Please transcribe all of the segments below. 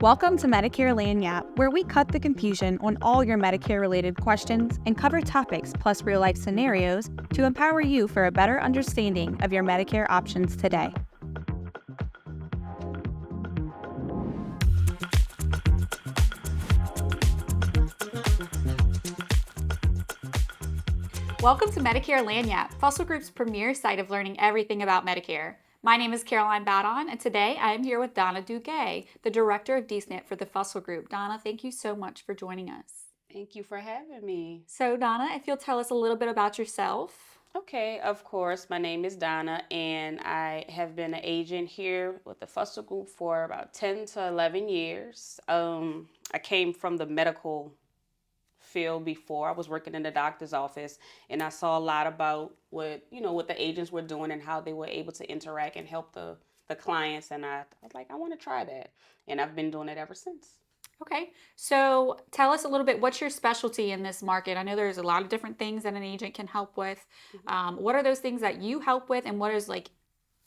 Welcome to Medicare Lagniappe, where we cut the confusion on all your Medicare-related questions and cover topics plus real-life scenarios to empower you for a better understanding of your Medicare options today. Welcome to Medicare Lagniappe, Fussell Group's premier site of learning everything about Medicare. My name is Caroline Badon, and today I am here with Donna Dugue, the Director of DSNP for the Fussell Group. Donna, thank you so much for joining us. Thank you for having me. So, Donna, if you'll tell us a little bit about yourself. Okay, of course. My name is Donna, and I have been an agent here with the Fussell Group for about 10 to 11 years. I came from the medical field before. I was working in the doctor's office, and I saw a lot about what the agents were doing and how they were able to interact and help the clients. And I was like, I want to try that, and I've been doing it ever since. Okay, so tell us a little bit, what's your specialty in this market? I know there's a lot of different things that an agent can help with. What are those things that you help with, and what is like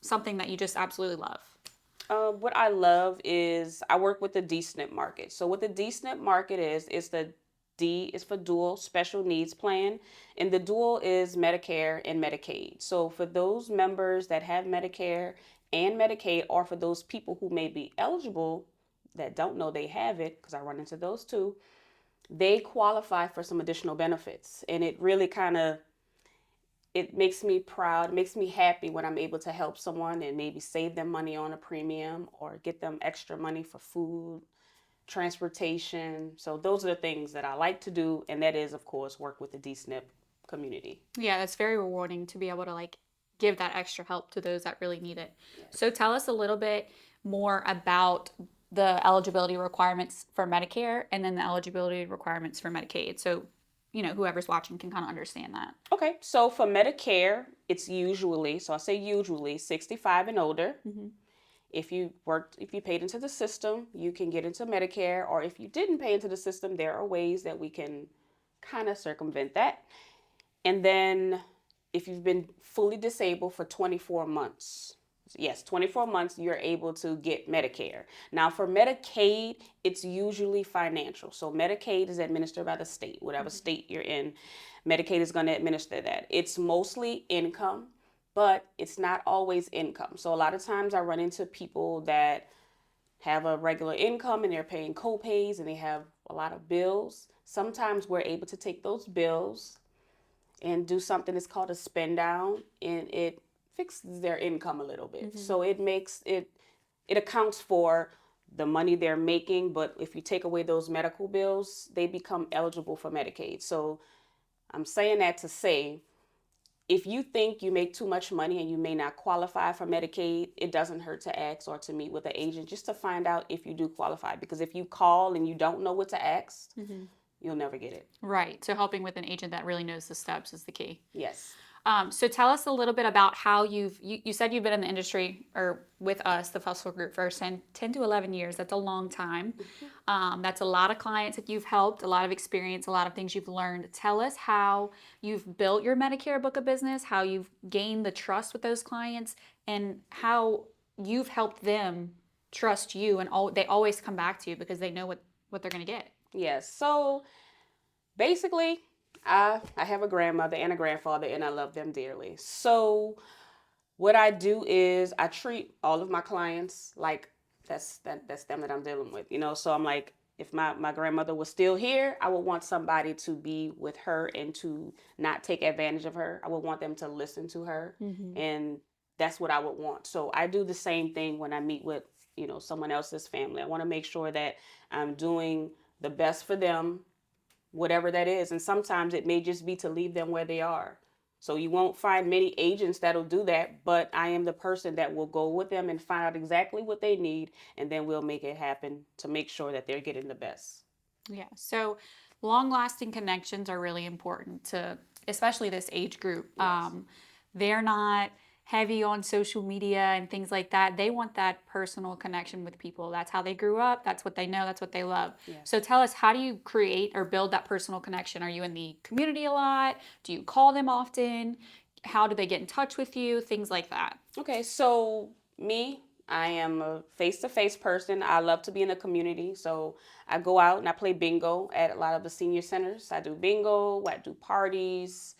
something that you just absolutely love? What I love is I work with the DSNP market. So what the DSNP market is the D is for dual special needs plan, and the dual is Medicare and Medicaid. So for those members that have Medicare and Medicaid, or for those people who may be eligible that don't know they have it, because I run into those too, they qualify for some additional benefits. And it really it makes me proud, makes me happy when I'm able to help someone and maybe save them money on a premium or get them extra money for food, transportation. So those are the things that I like to do, and that is, of course, work with the DSNP community. Yeah, that's very rewarding to be able to like give that extra help to those that really need it. Yes. So tell us a little bit more about the eligibility requirements for Medicare and then the eligibility requirements for Medicaid. So, whoever's watching can kind of understand that. Okay, so for Medicare, it's usually, so I say usually, 65 and older. Mm-hmm. If you paid into the system, you can get into Medicare, or if you didn't pay into the system, there are ways that we can kind of circumvent that. And then if you've been fully disabled for 24 months, yes, 24 months, you're able to get Medicare. Now for Medicaid, it's usually financial. So Medicaid is administered by the state, whatever state you're in, Medicaid is going to administer that. It's mostly income, but it's not always income. So a lot of times I run into people that have a regular income and they're paying co-pays and they have a lot of bills. Sometimes we're able to take those bills and do something that's called a spend down, and it fixes their income a little bit. Mm-hmm. So it accounts for the money they're making, but if you take away those medical bills, they become eligible for Medicaid. So I'm saying that to say, if you think you make too much money and you may not qualify for Medicaid, it doesn't hurt to ask or to meet with an agent just to find out if you do qualify. Because if you call and you don't know what to ask, mm-hmm. you'll never get it. Right. So helping with an agent that really knows the steps is the key. Yes. So tell us a little bit about how you said you've been in the industry or with us, the Fussell Group, for 10 to 11 years. That's a long time. Mm-hmm. That's a lot of clients that you've helped, a lot of experience, a lot of things you've learned. Tell us how you've built your Medicare book of business, how you've gained the trust with those clients, and how you've helped them trust you, and they always come back to you because they know what they're going to get. Yes. So basically, I have a grandmother and a grandfather, and I love them dearly. So what I do is I treat all of my clients like that's them that I'm dealing with, So I'm like, if my grandmother was still here, I would want somebody to be with her and to not take advantage of her. I would want them to listen to her, mm-hmm. and that's what I would want. So I do the same thing when I meet with, someone else's family. I want to make sure that I'm doing the best for them, whatever that is. And sometimes it may just be to leave them where they are. So you won't find many agents that'll do that, but I am the person that will go with them and find out exactly what they need, and then we'll make it happen to make sure that they're getting the best. Yeah. So long-lasting connections are really important to, especially this age group. Yes. They're not heavy on social media and things like that. They want that personal connection with people. That's how they grew up. That's what they know. That's what they love. Yes. So tell us, how do you create or build that personal connection? Are you in the community a lot? Do you call them often? How do they get in touch with you? Things like that. Okay, so me, I am a face-to-face person. I love to be in the community. So I go out and I play bingo at a lot of the senior centers. I do bingo, I do parties.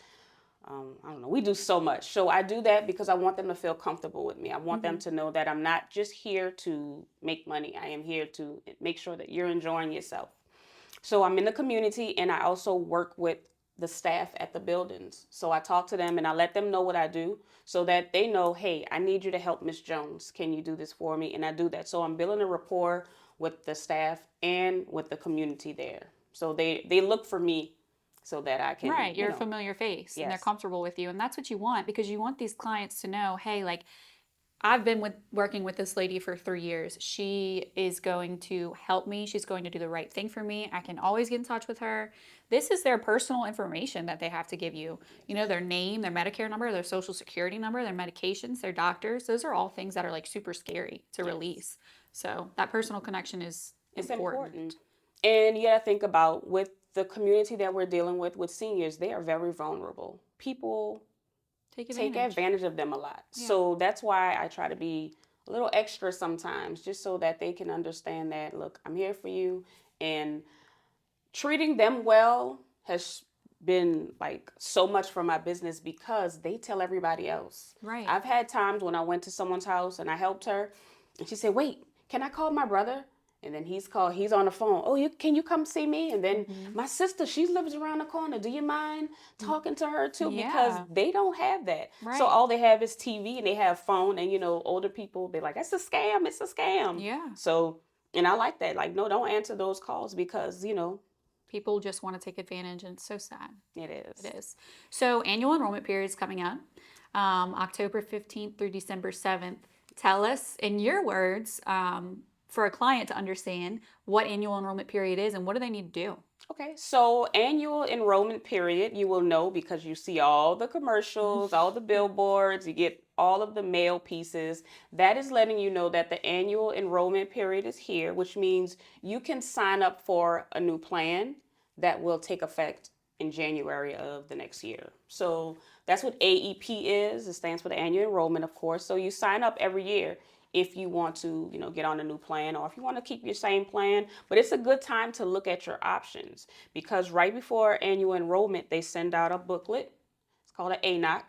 I don't know. We do so much. So I do that because I want them to feel comfortable with me. I want them to know that I'm not just here to make money. I am here to make sure that you're enjoying yourself. So I'm in the community and I also work with the staff at the buildings. So I talk to them and I let them know what I do so that they know, hey, I need you to help Miss Jones. Can you do this for me? And I do that. So I'm building a rapport with the staff and with the community there. So they look for me so that I can, Right, you're a familiar face and they're yes, comfortable with you. And that's what you want because you want these clients to know, hey, like I've been working with this lady for 3 years. She is going to help me. She's going to do the right thing for me. I can always get in touch with her. This is their personal information that they have to give you. You know, their name, their Medicare number, their social security number, their medications, their doctors. Those are all things that are like super scary to yes. release. So that personal connection is It's important. important. And you got to think about with the community that we're dealing with seniors, they are very vulnerable. People Take take advantage. advantage of them a lot. Yeah. So that's why I try to be a little extra sometimes, just so that they can understand that, look, I'm here for you. And treating them well has been like so much for my business because they tell everybody else. Right. I've had times when I went to someone's house and I helped her and she said, wait, can I call my brother? And then he's on the phone. Oh, can you come see me? And then my sister, she lives around the corner. Do you mind talking to her too? Because Yeah. they don't have that. Right. So all they have is TV and they have phone. And older people, they're like, it's a scam. It's a scam. Yeah. So, and I like that. Like, no, don't answer those calls because, People just want to take advantage, and it's so sad. it is. It is. So, annual enrollment period is coming up, October 15th through December 7th. Tell us, in your words, for a client to understand what annual enrollment period is and what do they need to do. Okay, so annual enrollment period, you will know because you see all the commercials, all the billboards, you get all of the mail pieces. That is letting you know that the annual enrollment period is here, which means you can sign up for a new plan that will take effect in January of the next year. So that's what AEP is. It stands for the annual enrollment, of course. So you sign up every year if you want to, get on a new plan or if you want to keep your same plan. But it's a good time to look at your options because right before annual enrollment, they send out a booklet. It's called an ANOC.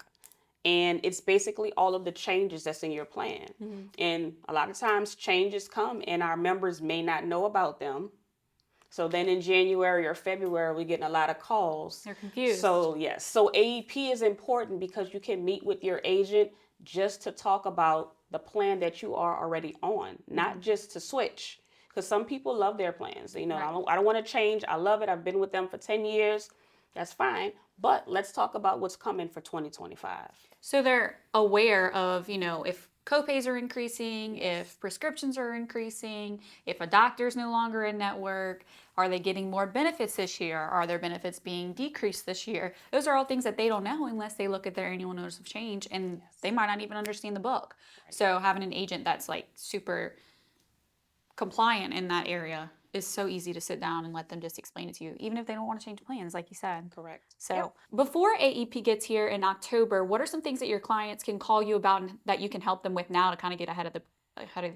And it's basically all of the changes that's in your plan. Mm-hmm. And a lot of times changes come and our members may not know about them. So then in January or February, we're getting a lot of calls. They're confused. So yes, so AEP is important because you can meet with your agent just to talk about the plan that you are already on, not just to switch. Because some people love their plans. Right. I don't want to change. I love it. I've been with them for 10 years. That's fine. But let's talk about what's coming for 2025. So they're aware of, if copays are increasing, if prescriptions are increasing, if a doctor's no longer in network, are they getting more benefits this year? Are their benefits being decreased this year? Those are all things that they don't know unless they look at their annual notice of change and they might not even understand the book. Right. So having an agent that's like super compliant in that area is so easy to sit down and let them just explain it to you, even if they don't want to change plans, like you said. Correct. So before AEP gets here in October, what are some things that your clients can call you about and that you can help them with now to kind of get ahead of the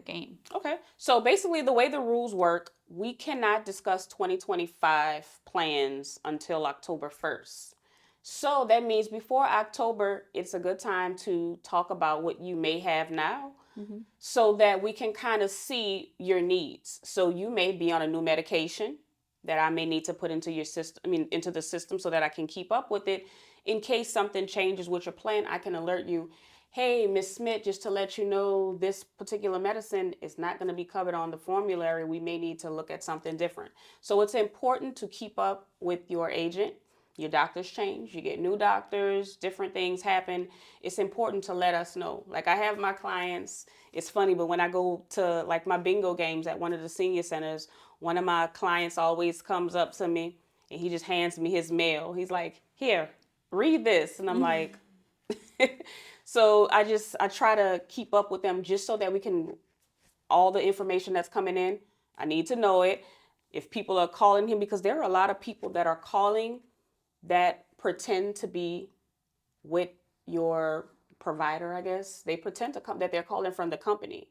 game? Okay. So basically the way the rules work, we cannot discuss 2025 plans until October 1st. So that means before October, it's a good time to talk about what you may have now. Mm-hmm. So that we can kind of see your needs. So you may be on a new medication that I may need to put into your system, into the system so that I can keep up with it. In case something changes with your plan, I can alert you, hey, Miss Smith, just to let you know, this particular medicine is not going to be covered on the formulary. We may need to look at something different. So it's important to keep up with your agent. Your doctors change, you get new doctors, different things happen. It's important to let us know. Like I have my clients, it's funny, but when I go to like my bingo games at one of the senior centers, one of my clients always comes up to me and he just hands me his mail. He's like, here, read this. And I'm like, so I try to keep up with them just so that we can, all the information that's coming in, I need to know it. If people are calling him, because there are a lot of people that are calling that pretend to be with your provider, I guess. They pretend to come that they're calling from the company.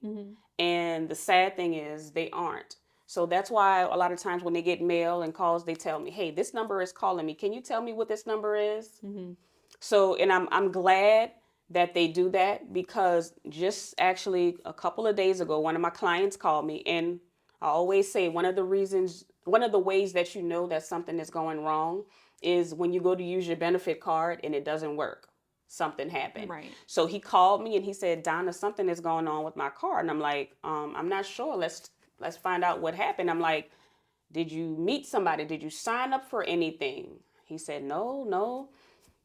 And the sad thing is they aren't. So that's why a lot of times when they get mail and calls, they tell me, hey, this number is calling me. Can you tell me what this number is? So, and I'm glad that they do that, because just actually a couple of days ago, one of my clients called me, and I always say one of the ways that you know that something is going wrong is when you go to use your benefit card and it doesn't work. Something happened. Right. So he called me and he said, Donna, something is going on with my card. And I'm like, I'm not sure. Let's find out what happened. I'm like, did you meet somebody? Did you sign up for anything? He said, no.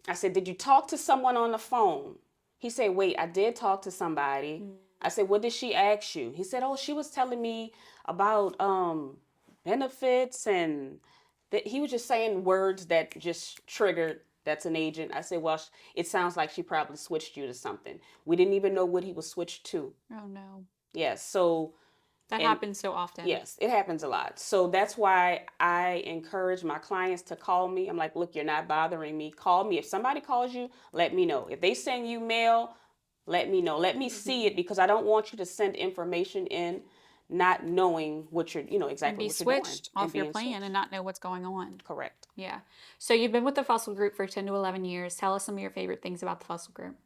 I said, did you talk to someone on the phone? He said, wait, I did talk to somebody. I said, what did she ask you? He said, oh, she was telling me about benefits, and he was just saying words that just triggered, that's an agent. I said, well, it sounds like she probably switched you to something. We didn't even know what he was switched to. Oh, no. Yes, so. That happens so often. Yes, it happens a lot. So that's why I encourage my clients to call me. I'm like, look, you're not bothering me. Call me. If somebody calls you, let me know. If they send you mail, let me know. Let me see it, because I don't want you to send information in not knowing what you're, exactly what you're doing. Be switched off your plan and not know what's going on. Correct. Yeah. So you've been with the Fussell Group for 10 to 11 years. Tell us some of your favorite things about the Fussell Group.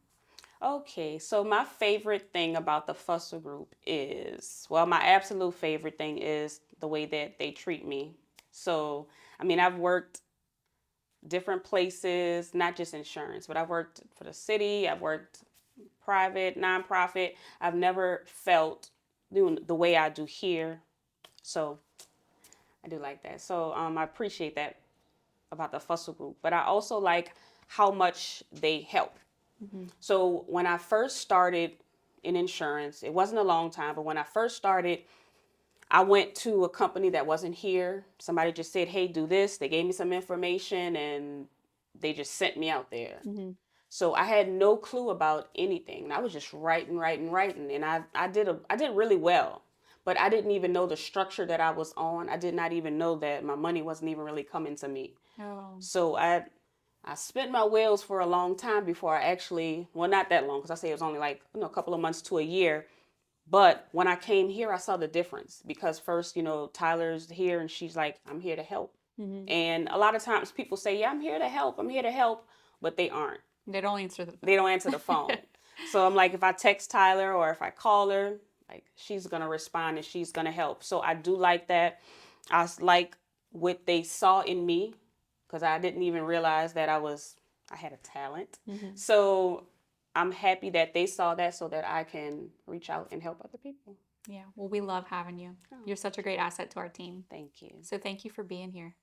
Okay, so my favorite thing about the Fussell Group is, well, my absolute favorite thing is the way that they treat me. So, I mean, I've worked different places, not just insurance, but I've worked for the city, I've worked private, nonprofit. I've never felt doing the way I do here. So, I do like that. So, I appreciate that about the Fussell Group, but I also like how much they help. So when I first started in insurance, it wasn't a long time, but when I first started, I went to a company that wasn't here. Somebody just said, hey, do this. They gave me some information and they just sent me out there. So I had no clue about anything. And I was just writing. And I did really well, but I didn't even know the structure that I was on. I did not even know that my money wasn't even really coming to me. Oh. So I spent my wheels for a long time before I actually, well, not that long, because I say it was only like, a couple of months to a year. But when I came here, I saw the difference, because first, Tyler's here and she's like, I'm here to help. And a lot of times people say, yeah, I'm here to help, but they aren't. They don't answer the phone. They don't answer the phone. So I'm like, if I text Tyler or if I call her, like, she's going to respond and she's going to help. So I do like that. I like what they saw in me, because I didn't even realize that I had a talent. So I'm happy that they saw that so that I can reach out and help other people. Yeah, well, we love having you. You're such a great asset to our team. Thank you. So thank you for being here.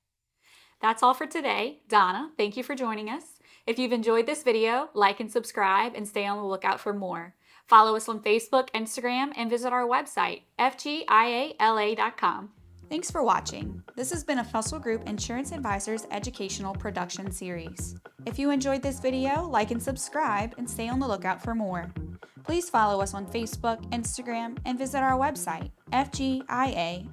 That's all for today. Donna, thank you for joining us. If you've enjoyed this video, like and subscribe and stay on the lookout for more. Follow us on Facebook, Instagram, and visit our website, fgiala.com. Thanks for watching. This has been a Fussell Group Insurance Advisors educational production series. If you enjoyed this video, like and subscribe and stay on the lookout for more. Please follow us on Facebook, Instagram, and visit our website, fgiala.com.